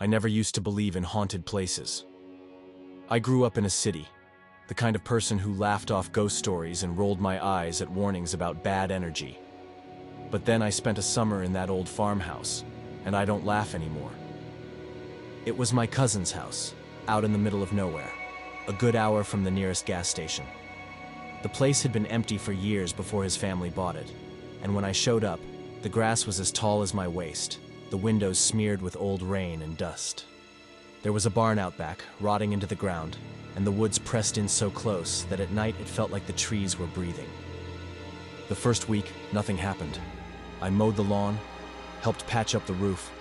I never used to believe in haunted places. I grew up in a city, the kind of person who laughed off ghost stories and rolled my eyes at warnings about bad energy. But then I spent a summer in that old farmhouse, and I don't laugh anymore. It was my cousin's house, out in the middle of nowhere, a good hour from the nearest gas station. The place had been empty for years before his family bought it, and when I showed up, the grass was as tall as my waist, the windows smeared with old rain and dust. There was a barn out back, rotting into the ground, and the woods pressed in so close that at night it felt like the trees were breathing. The first week, nothing happened. I mowed the lawn, helped patch up the roof,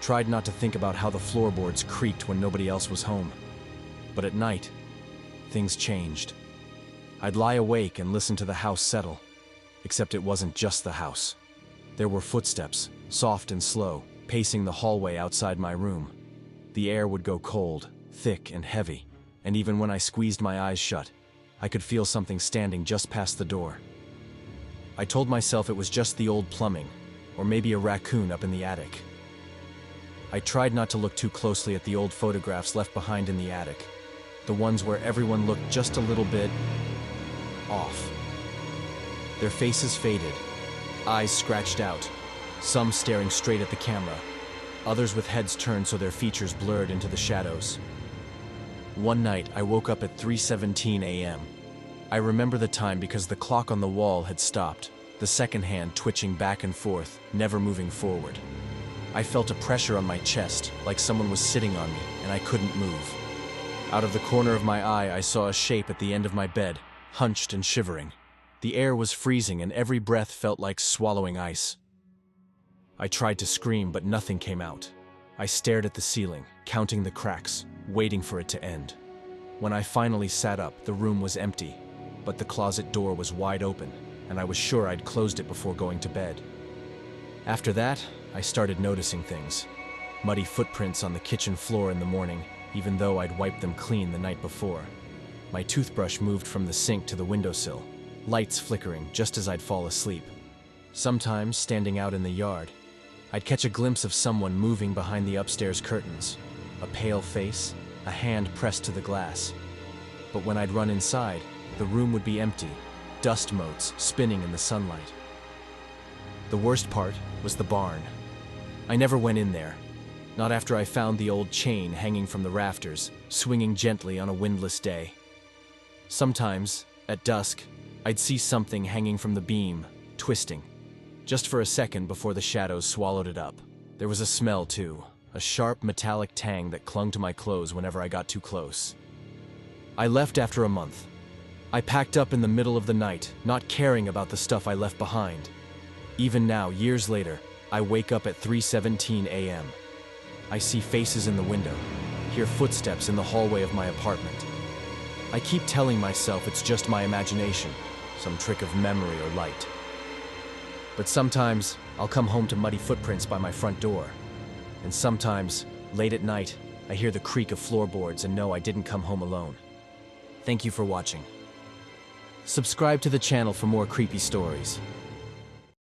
tried not to think about how the floorboards creaked when nobody else was home. But at night, things changed. I'd lie awake and listen to the house settle, except it wasn't just the house. There were footsteps, soft and slow, pacing the hallway outside my room. The air would go cold, thick and heavy, and even when I squeezed my eyes shut, I could feel something standing just past the door. I told myself it was just the old plumbing, or maybe a raccoon up in the attic. I tried not to look too closely at the old photographs left behind in the attic, the ones where everyone looked just a little bit off. Their faces faded, eyes scratched out, some staring straight at the camera, others with heads turned so their features blurred into the shadows. One night, I woke up at 3:17 a.m. I remember the time because the clock on the wall had stopped, the second hand twitching back and forth, never moving forward. I felt a pressure on my chest, like someone was sitting on me, and I couldn't move. Out of the corner of my eye, I saw a shape at the end of my bed, hunched and shivering. The air was freezing, and every breath felt like swallowing ice. I tried to scream, but nothing came out. I stared at the ceiling, counting the cracks, waiting for it to end. When I finally sat up, the room was empty, but the closet door was wide open, and I was sure I'd closed it before going to bed. After that, I started noticing things. Muddy footprints on the kitchen floor in the morning, even though I'd wiped them clean the night before. My toothbrush moved from the sink to the windowsill, lights flickering just as I'd fall asleep. Sometimes, standing out in the yard, I'd catch a glimpse of someone moving behind the upstairs curtains, a pale face, a hand pressed to the glass. But when I'd run inside, the room would be empty, dust motes spinning in the sunlight. The worst part was the barn. I never went in there, not after I found the old chain hanging from the rafters, swinging gently on a windless day. Sometimes, at dusk, I'd see something hanging from the beam, twisting, just for a second before the shadows swallowed it up. There was a smell too, a sharp metallic tang that clung to my clothes whenever I got too close. I left after a month. I packed up in the middle of the night, not caring about the stuff I left behind. Even now, years later, I wake up at 3:17 a.m. I see faces in the window, hear footsteps in the hallway of my apartment. I keep telling myself it's just my imagination, some trick of memory or light. But sometimes, I'll come home to muddy footprints by my front door. And sometimes, late at night, I hear the creak of floorboards and know I didn't come home alone. Thank you for watching. Subscribe to the channel for more creepy stories.